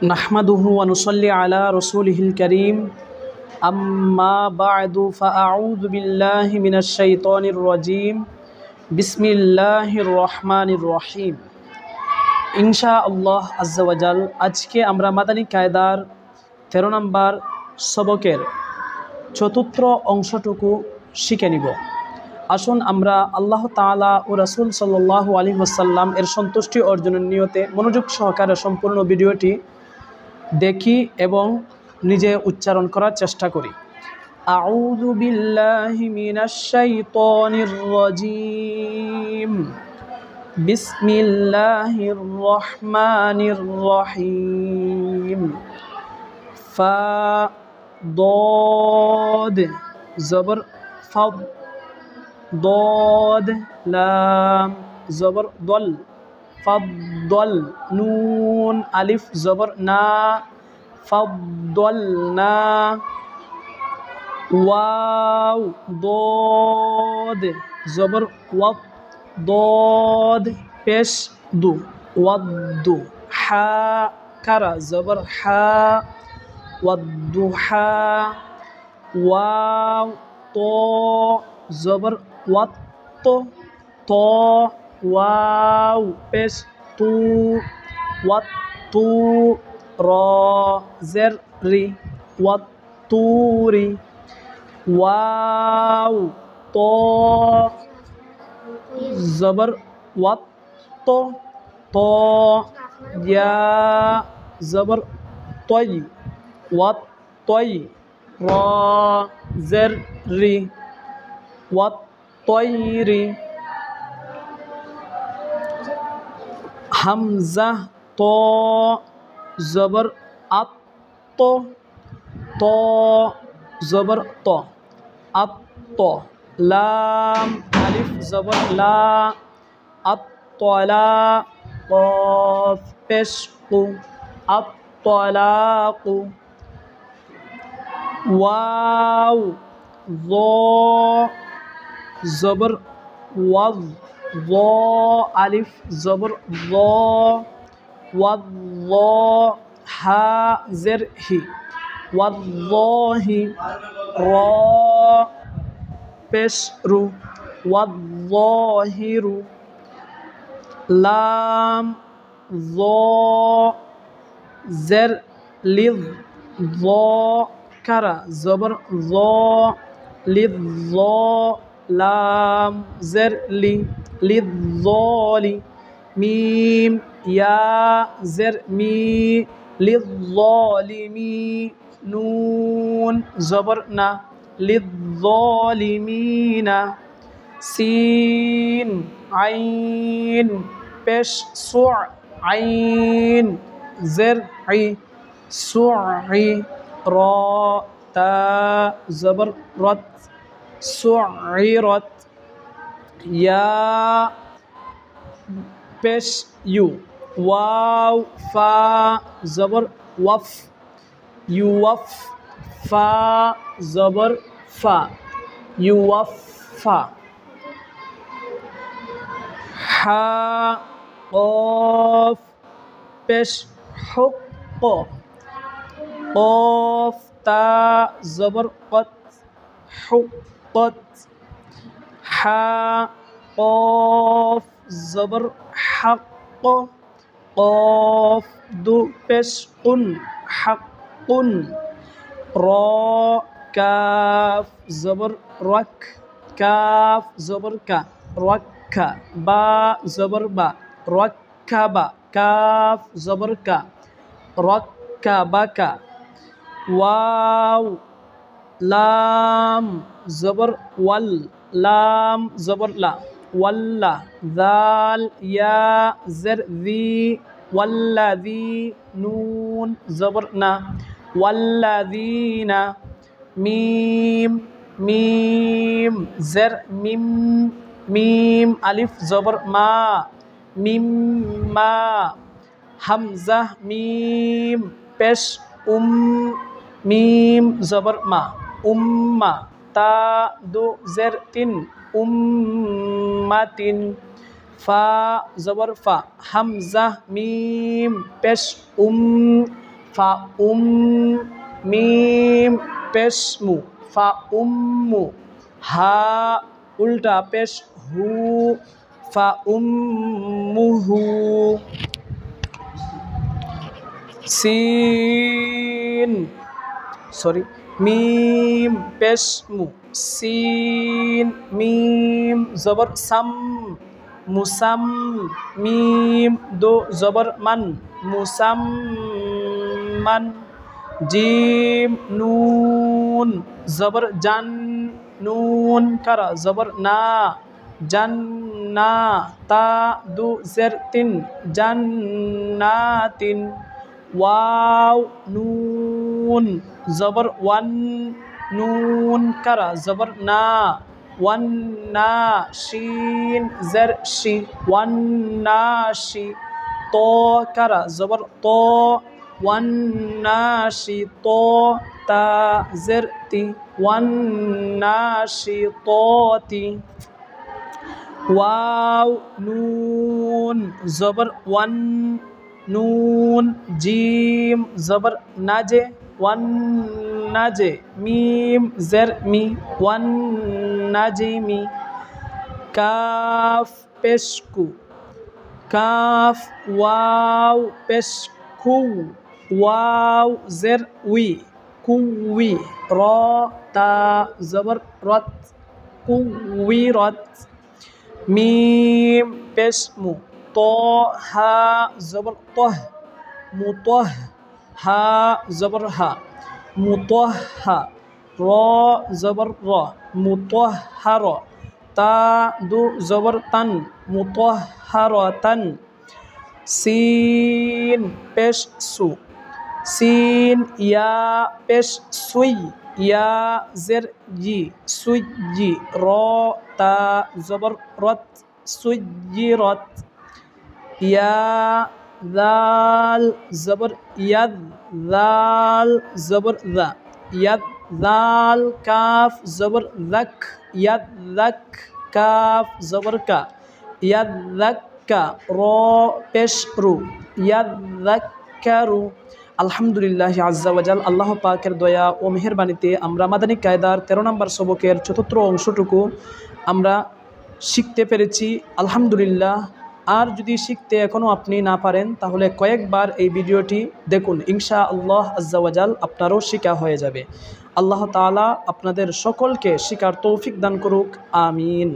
نحمده ونصلي على رسوله الكريم أما بعد فأعوذ بالله من الشيطان الرجيم بسم الله الرحمن الرحيم ইনশাআল্লাহ আজ্জা ওয়াজাল আজকে আমরা মাদানী কায়দার 13 নম্বর সবকের চতুর্থ অংশটুকু শিখে নিব। আসুন আমরা আল্লাহ তাআলা ও রাসূল সাল্লাল্লাহু আলাইহি ওয়াসাল্লাম এর সন্তুষ্টি অর্জনের নিয়তে মনোযোগ সহকারে সম্পূর্ণ ভিডিওটি দেখি এবং নিজে উচ্চারণ করার চেষ্টা করি। আউযু বিল্লাহি মিনাশ শাইতানির রাজীম বিসমিল্লাহির রহমানির রহিম ফা ضاد জবর ফাদ ضاد লাম জবর দল ফাদ্দল নুন আলিফ জবর না ফাদ্দলনা ওয়াও ضاد জবর ওয়াদ ضاد পেশ দু ওয়াদ্দু হা কারা জবর হা ওয়াদ্দুহা ওয়াও তো জবর ওয়াত তো ওয়াও পেশ তু ওয়াত্তু র জের রি ওয়াত্তুরি ওয়াও তো জবর ওয়াত্ত তো ইয়া জবর তই ওয়াত্তই র জের রি ওয়াত্তইরি হামজা তো জবর আত তো জবর তো আত লাম আলিফ জবর লা আত-তলা কফ পেশ কু আত-তলাকু ওয়াও য জবর ওয়াজ য আলিফ জবর য ওয়াদ হা জের হি ওয়াল্লাহি র পেশ রু ওয়াল্লাহিরু লাম য জের লিদ য কারা জবর য লিদ য লাম জের লি লিদ যলি মিম ইয়া জের মি লিদ যলিমি নুন জবর না লিদ যলিমিনা সিন আইন পেশ সু আইন জের ই সুই র তা জবর রত সুইরত ইয়া পেশ ইউ ওয়াও ফা জবর ওয়াফ ইউওয়াফ ফা জবর ফা ইউওয়াফা হা কফ পেশ হুক কফ তা জবর কত হুকত হা কফ জবর হাক কফ দু পেশ কুন হাক্কুন র কাফ জবর রক কাফ জবর কা রক্কা বা জবর বা রক্কাবা কাফ জবর কা রক্কাবাকা ওয়াও লাম জবর ওয়াল লাম জবর লা ওয়াল্লা দাল ইয়া জের দি ওয়াল্লাযী নুন জবর না ওয়াল্লাযীনা মিম মিম জের মিম মিম আলিফ জবর মা মিম্মা হামজা মিম পেশ মিম জবর মা উম্মা তা দু জের তিন উম্মাতিন ফা জবর ফা হামজা মিম পেশ ফা মিম পেশ মু ফা উম্মু হা উল্টা পেশ হু ফা উম্মুহু মিম পেশ মু সিন মিম জবর সাম মুসাম মিম দো জবর মান মুসাম্মান জিম নুন জবর জান নুন কারা জবর না জান্না তা দু জের তিন জান্নাতিন ওয়াও নুন জবর ওয়ান নুন কারা জবর না ওয়ান না শিন জের শি ওয়ান না শি তো কারা জবর তো ওয়ান না শি তো তা জের তি ওয়ান না শি তো তি ওয়াও নুন জবর ওয়ান নুন জিম জবর নাজে ওয়ান নাজে মিম জের মি ওয়ান নাজে মি কাফ পেশকু কাফ ওয়াও পেশকু ওয়াও জের উই কুই র তা জবর রত কুই রত মিম পেশমু তো হা জবর তহ মুতহ হা জবর হা মুতহ হা র জবর র মুতহ হার তা দু জবর তান মুতহ হার তান সিন পেশ সু সিন ইয়া পেশ সুই ইয়া জের জি সুই জি র তা জবর রত সুই জি রত ইয়া দাল জবর ইয়াদ দাল জবর দা ইয়াদ দাল কাফ জবর দক ইয়াদ দক কাফ জবর কা ইয়াদ দক্কা র পেশ রু ইয়াদ দক্কারু আলহামদুলিল্লাহ আজ্জা ওয়াজাল আল্লাহ পাকের দয়া ও মেহেরবানিতে আমরা মাদানী কায়দার 13 নম্বর সবকের চতুর্থ অংশটুকু আমরা শিখতে পেরেছি আলহামদুলিল্লাহ। আর যদি শিখতে এখনও আপনি না পারেন তাহলে কয়েকবার এই ভিডিওটি দেখুন, ইনশাআল্লাহ আজ্জা ওয়াজাল আপনারও শিখা হয়ে যাবে। আল্লাহ তাআলা আপনাদের সকলকে শিখার তৌফিক দান করুক, আমিন।